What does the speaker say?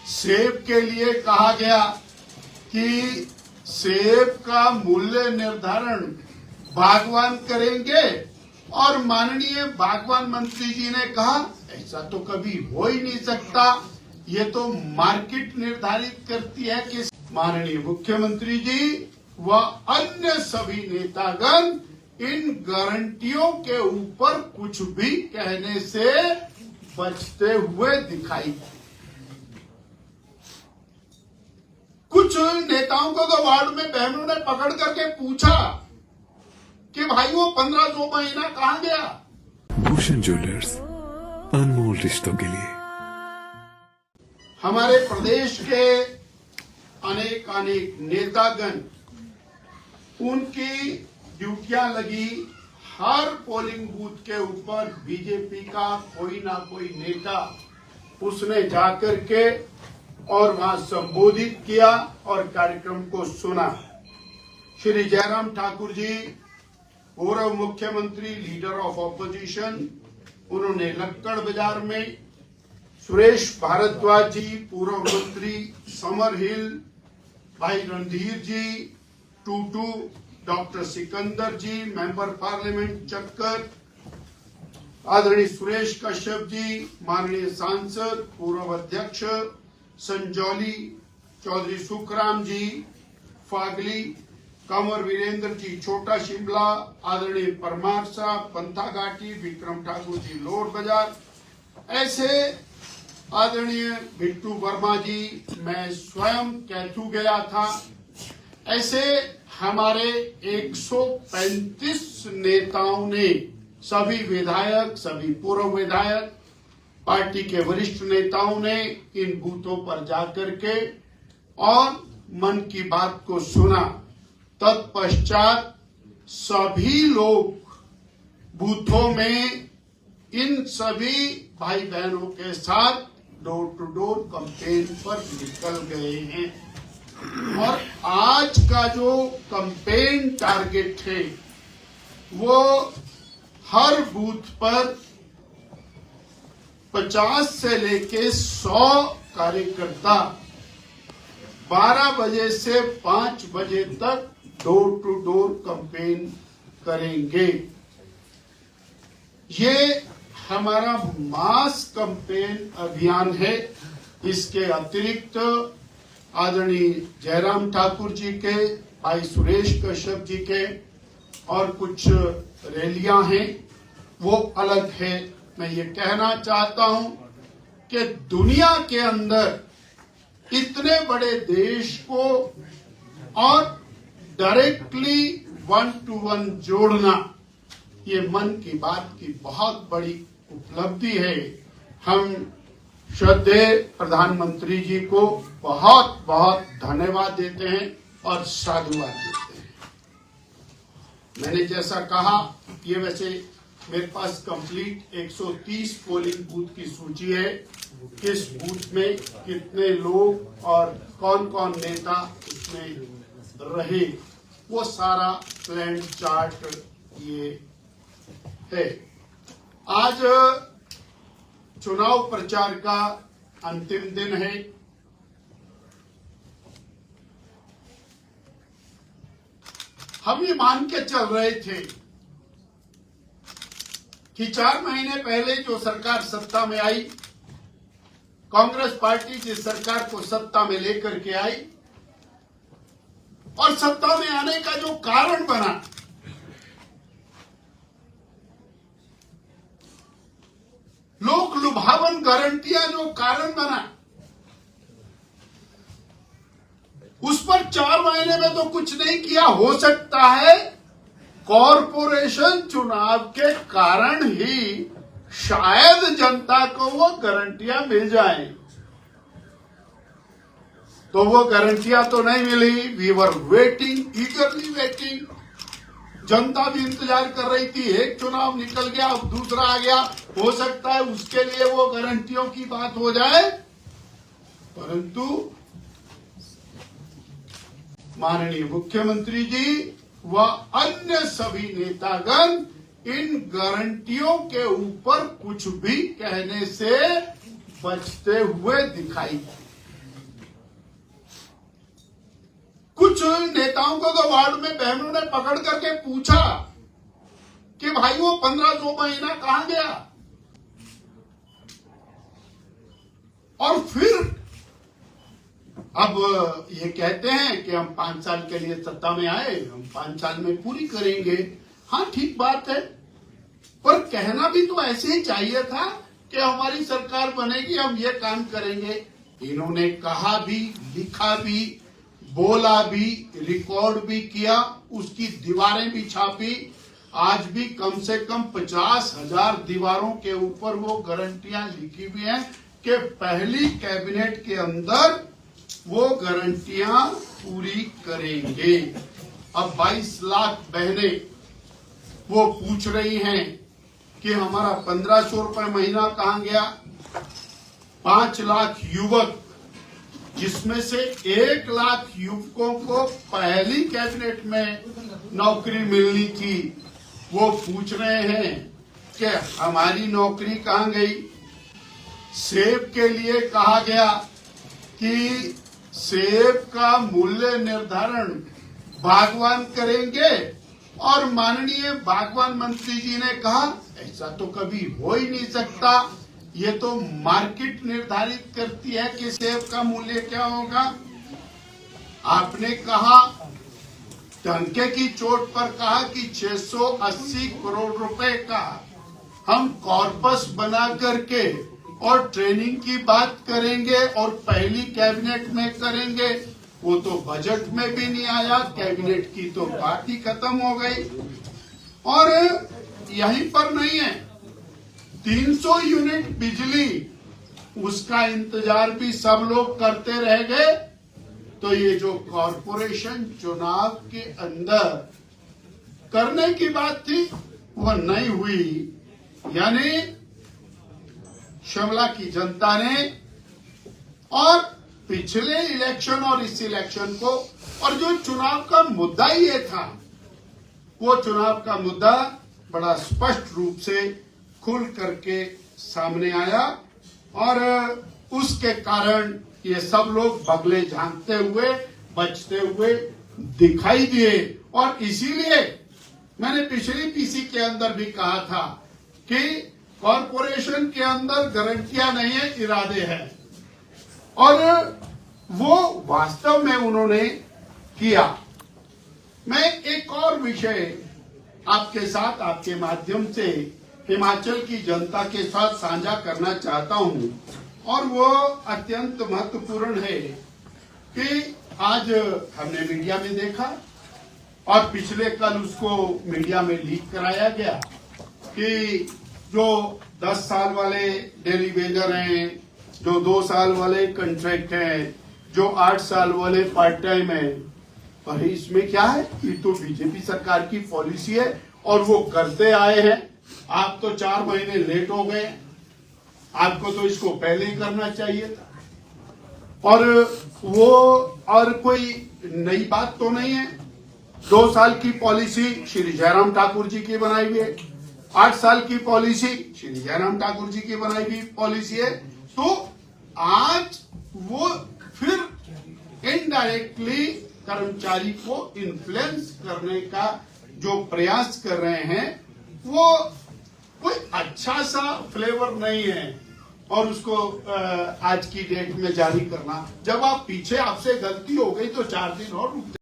सेब के लिए कहा गया कि सेब का मूल्य निर्धारण बागवान करेंगे और माननीय बागवान मंत्री जी ने कहा ऐसा तो कभी हो ही नहीं सकता, ये तो मार्केट निर्धारित करती है कि माननीय मुख्यमंत्री जी व अन्य सभी नेतागण इन गारंटियों के ऊपर कुछ भी कहने से बचते हुए दिखाई। कुछ नेताओं को तो वार्ड में बहनों ने पकड़ करके पूछा कि भाई वो 1500 महीना कहां गया। भूषण ज्वेलर्स, अनमोल रिश्तों के लिए। हमारे प्रदेश के अनेक नेतागण, उनकी ड्यूटियां लगी, हर पोलिंग बूथ के ऊपर बीजेपी का कोई ना कोई नेता उसने जाकर के और वहां संबोधित किया और कार्यक्रम को सुना। श्री जयराम ठाकुर जी, पूर्व मुख्यमंत्री, लीडर ऑफ ऑपोजिशन, उन्होंने लक्कड़ बाजार में, सुरेश भारद्वाज जी, पूर्व मंत्री समर हिल, भाई रणधीर जी, टूटू, डॉक्टर सिकंदर जी, मेंबर पार्लियामेंट चक्कर, आदरणीय सुरेश कश्यप जी, माननीय सांसद, पूर्व अध्यक्ष संजौली, चौधरी सुखराम जी, फागली, कंवर वीरेंद्र जी, छोटा शिमला, आदरणीय परमार साहब, पंथाघाटी, विक्रम ठाकुर जी, लोर बाजार, ऐसे आदरणीय बिट्टू वर्मा जी, मैं स्वयं कैथू गया था, ऐसे हमारे 135 नेताओं ने, सभी विधायक, सभी पूर्व विधायक, पार्टी के वरिष्ठ नेताओं ने इन बूथों पर जाकर के और मन की बात को सुना। तत्पश्चात सभी लोग बूथों में इन सभी भाई बहनों के साथ डोर टू डोर कैंपेन पर निकल गए हैं और आज का जो कैंपेन टारगेट है वो हर बूथ पर 50 से लेके 100 कार्यकर्ता 12 बजे से 5 बजे तक डोर टू डोर कैंपेन करेंगे। ये हमारा मास कैंपेन अभियान है। इसके अतिरिक्त आदरणीय जयराम ठाकुर जी के, भाई सुरेश कश्यप जी के और कुछ रैलियां हैं, वो अलग है। मैं ये कहना चाहता हूं कि दुनिया के अंदर इतने बड़े देश को और डायरेक्टली 1 to 1 जोड़ना, ये मन की बात की बहुत बड़ी उपलब्धि है। हम श्रद्धेय प्रधानमंत्री जी को बहुत बहुत धन्यवाद देते हैं और साधुवाद देते हैं। मैंने जैसा कहा, ये वैसे मेरे पास कंप्लीट 130 पोलिंग बूथ की सूची है, किस बूथ में कितने लोग और कौन कौन नेता उसमें रहे, वो सारा प्लान चार्ट ये है। आज चुनाव प्रचार का अंतिम दिन है। हम ये मान के चल रहे थे कि 4 महीने पहले जो सरकार सत्ता में आई, कांग्रेस पार्टी जिस सरकार को सत्ता में लेकर के आई और सत्ता में आने का जो कारण बना, लोक लुभावन गारंटियां जो कारण बना, उस पर 4 महीने में तो कुछ नहीं किया। हो सकता है कॉरपोरेशन चुनाव के कारण ही शायद जनता को वो गारंटियां मिल जाएं, तो वो गारंटियां तो नहीं मिली। We were waiting, eagerly waiting. जनता भी इंतजार कर रही थी। एक चुनाव निकल गया, अब दूसरा आ गया, हो सकता है उसके लिए वो गारंटियों की बात हो जाए, परंतु माननीय मुख्यमंत्री जी व अन्य सभी नेतागण इन गारंटियों के ऊपर कुछ भी कहने से बचते हुए दिखाई। कुछ नेताओं को तो वार्ड में बहनों ने पकड़ करके पूछा कि भाई वो 1500 महीना कहां गया। और फिर अब ये कहते हैं कि हम 5 साल के लिए सत्ता में आए, हम 5 साल में पूरी करेंगे। हाँ, ठीक बात है, पर कहना भी तो ऐसे ही चाहिए था कि हमारी सरकार बनेगी, हम ये काम करेंगे। इन्होंने कहा भी, लिखा भी, बोला भी, रिकॉर्ड भी किया, उसकी दीवारें भी छापी। आज भी कम से कम 50,000 दीवारों के ऊपर वो गारंटियां लिखी हुई हैं कि पहली कैबिनेट के अंदर वो गारंटियां पूरी करेंगे। अब 22 लाख बहनें वो पूछ रही हैं कि हमारा 1500 रुपए महीना कहां गया। 5 लाख युवक, जिसमें से 1 लाख युवकों को पहली कैबिनेट में नौकरी मिलनी थी, वो पूछ रहे हैं कि हमारी नौकरी कहां गई। सेब के लिए कहा गया कि सेब का मूल्य निर्धारण बागवान करेंगे, और माननीय बागवान मंत्री जी ने कहा ऐसा तो कभी हो ही नहीं सकता, ये तो मार्केट निर्धारित करती है कि सेब का मूल्य क्या होगा। आपने कहा, डंके की चोट पर कहा कि 680 करोड़ रुपए का हम कॉर्पस बना करके और ट्रेनिंग की बात करेंगे और पहली कैबिनेट में करेंगे। वो तो बजट में भी नहीं आया, कैबिनेट की तो बात ही खत्म हो गई। और यहीं पर नहीं है, 300 यूनिट बिजली, उसका इंतजार भी सब लोग करते रह गए। तो ये जो कॉरपोरेशन चुनाव के अंदर करने की बात थी वो नहीं हुई। यानी शिमला की जनता ने और पिछले इलेक्शन और इस इलेक्शन को, और जो चुनाव का मुद्दा ये था, वो चुनाव का मुद्दा बड़ा स्पष्ट रूप से खुल करके सामने आया, और उसके कारण ये सब लोग बगले झांकते हुए, बचते हुए दिखाई दिए। और इसीलिए मैंने पिछली पीसी के अंदर भी कहा था कि कॉरपोरेशन के अंदर गारंटियां नहीं है, इरादे हैं, और वो वास्तव में उन्होंने किया। मैं एक और विषय आपके साथ, आपके माध्यम से हिमाचल की जनता के साथ साझा करना चाहता हूं, और वो अत्यंत महत्वपूर्ण है कि आज हमने मीडिया में देखा और पिछले कल उसको मीडिया में लीक कराया गया कि जो 10 साल वाले डेली वेजर हैं, जो 2 साल वाले कॉन्ट्रैक्ट हैं, जो 8 साल वाले पार्ट टाइम है। पर इसमें क्या है, ये तो बीजेपी सरकार की पॉलिसी है और वो करते आए हैं। आप तो 4 महीने लेट हो गए, आपको तो इसको पहले ही करना चाहिए था। और वो और कोई नई बात तो नहीं है। 2 साल की पॉलिसी श्री जयराम ठाकुर जी की बनाई हुई है, 8 साल की पॉलिसी श्री जयराम ठाकुर जी की बनाई हुई पॉलिसी है। तो आज वो फिर इनडायरेक्टली कर्मचारी को इन्फ्लुएंस करने का जो प्रयास कर रहे हैं, वो कोई अच्छा सा फ्लेवर नहीं है, और उसको आज की डेट में जारी करना, जब आप पीछे आपसे गलती हो गई तो 4 दिन और रुक